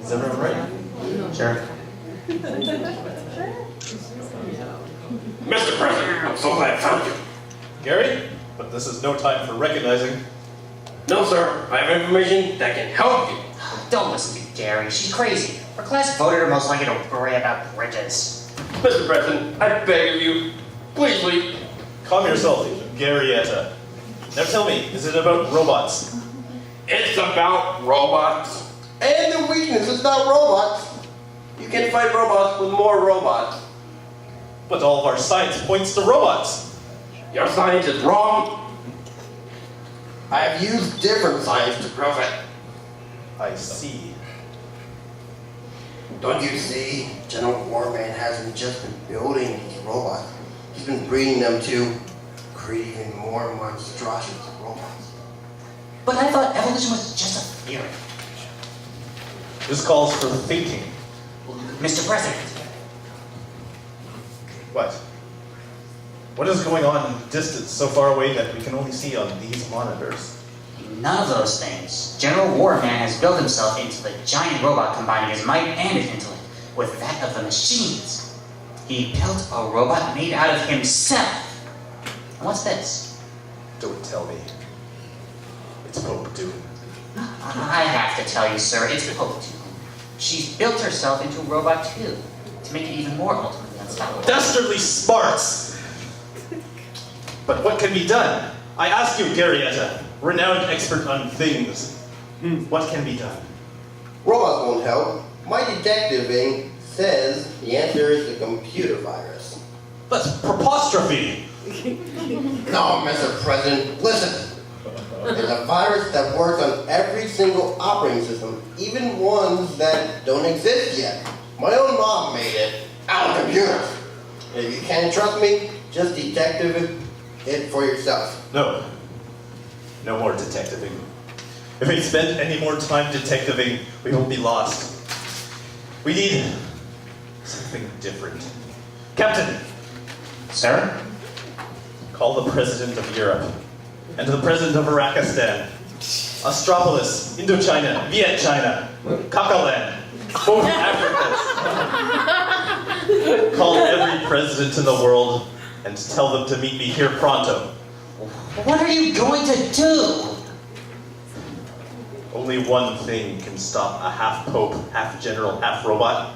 Is everyone ready? Sure. Mr. President, I'm so glad I found you. Gary? But this is no time for recognizing. No, sir. I have information that can help you. Don't listen to Gary. She's crazy. Her class voted her most likely to worry about bridges. Mr. President, I beg of you, please leave. Calm yourself, Garyetta. Now tell me, is it about robots? It's about robots. And the weakness is not robots. You can fight robots with more robots. But all of our science points to robots. Your science is wrong. I have used different science to prove it. I see. Don't you see? General Warman hasn't just been building these robots. He's been breeding them to create even more monstrosities of robots. But I thought evolution was just a theory. This calls for thinking. Mr. President, What? What is going on in the distance so far away that we can only see on these monitors? none of those things. General Warman has built himself into the giant robot combining his might and his intellect with that of the machines. He built a robot made out of himself. And what's this? Don't tell me. It's Pope Doom. I have to tell you, sir, it's Pope Doom. She's built herself into a robot too, to make it even more ultimately unstoppable. Dastardly smarts! But what can be done? I ask you, Garyetta, renowned expert on things. What can be done? Robots won't help. My detectiving says the answer is the computer virus. That's preposterous. No, Mr. President, listen. There's a virus that works on every single operating system, even ones that don't exist yet. My own mom made it out of computers. If you can't trust me, just detective it for yourself. No. No more detectiving. If we spend any more time detectiving, we will be lost. We need something different. Captain! Sir? Call the President of Europe and the President of Arakistan, Astropolis, Indochina, Viet China, Kakaland, both Africas. Call every president in the world and tell them to meet me here pronto. What are you going to do? Only one thing can stop a half-pope, half-general, half-robot,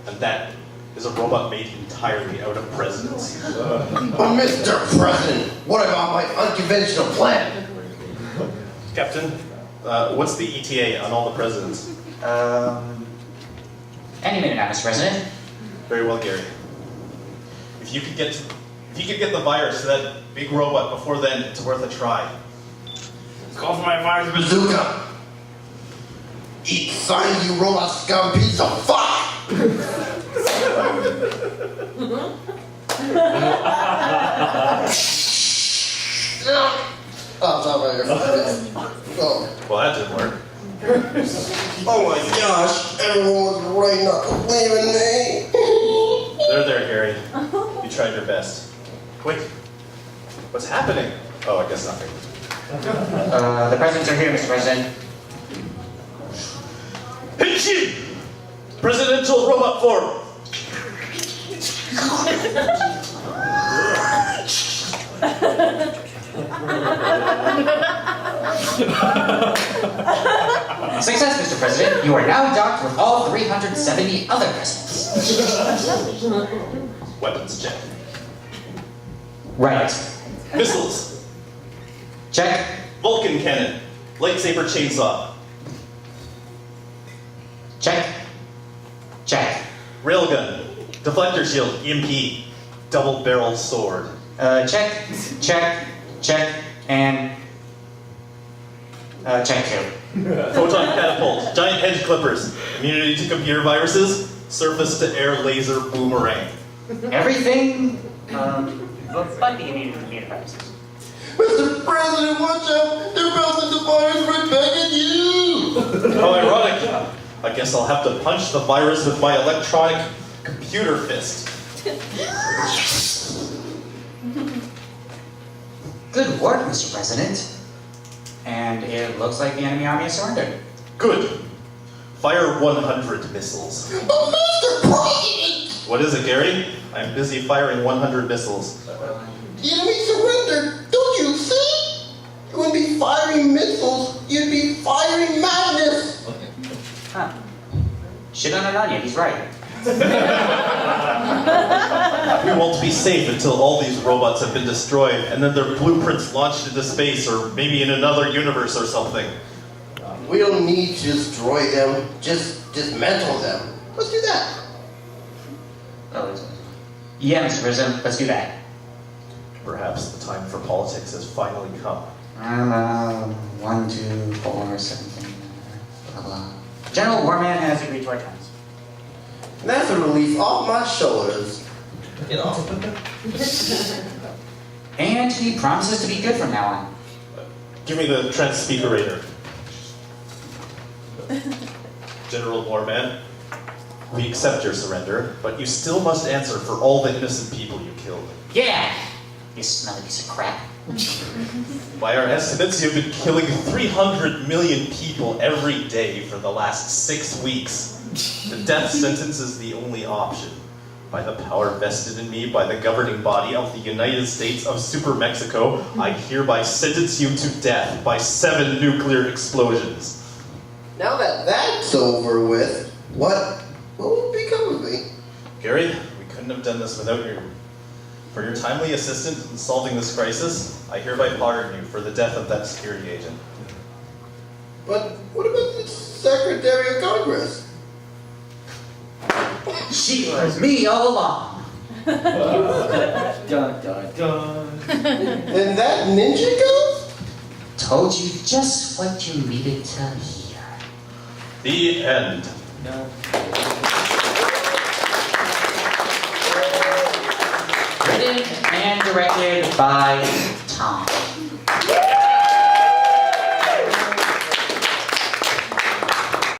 and that is a robot made entirely out of presidents. But Mr. President, what about my unconventional plan? Captain, what's the ETA on all the presidents? Any minute now, Mr. President. Very well, Gary. If you could get the virus to that big robot before then, it's worth a try. Call for my virus bazooka. Eat sign, you robot scum piece of fuck! Oh, it's not right here. Oh. Well, that didn't work. Oh my gosh, everyone was right not to believe in me. There, Gary. You tried your best. Quick. What's happening? Oh, I guess nothing. The presidents are here, Mr. President. Hichi! Presidential robot form! Success, Mr. President. You are now docked with all 370 other presidents. Weapons check. Right. Missiles. Check. Vulcan cannon. Lightsaber chainsaw. Check. Check. Railgun. Deflector shield. EMP. Double barrel sword. Check, check, check, and check two. Photon catapult. Giant hedge clippers. Immunity to computer viruses. Surface to air laser boomerang. Everything, but the immunity to computer viruses. Mr. President, watch out! They're belting the virus right back at you! How ironic. I guess I'll have to punch the virus with my electronic computer fist. Good work, Mr. President. And it looks like the enemy army has surrendered. Good. Fire 100 missiles. But Mr. President! What is it, Gary? I'm busy firing 100 missiles. The enemy surrendered, don't you see? You wouldn't be firing missiles, you'd be firing madness! Huh. Shit on an onion, he's right. We won't be safe until all these robots have been destroyed and then their blueprints launched into space or maybe in another universe or something. We don't need to destroy them, just dismantle them. Let's do that. Yeah, Mr. President, let's do that. Perhaps the time for politics has finally come. 1, 2, 4, 17, blah, blah. General Warman has agreed to our terms. And that's a relief off my shoulders. You know. And he promises to be good from now on. Give me the transpeakerator. General Warman, we accept your surrender, but you still must answer for all the innocent people you killed. Yeah! You smelly piece of crap. By our estimates, you've been killing 300 million people every day for the last 6 weeks. The death sentence is the only option. By the power vested in me by the governing body of the United States of Super Mexico, I hereby sentence you to death by 7 nuclear explosions. Now that that's over with, what will become of me? Gary, we couldn't have done this without you. For your timely assistance in solving this crisis, I hereby pardon you for the death of that security agent. But what about the Secretary of Congress? She was me all along. Dun, dun, dun. And that ninja ghost? Told you just what you needed to hear. The end. No. Written and directed by Tom.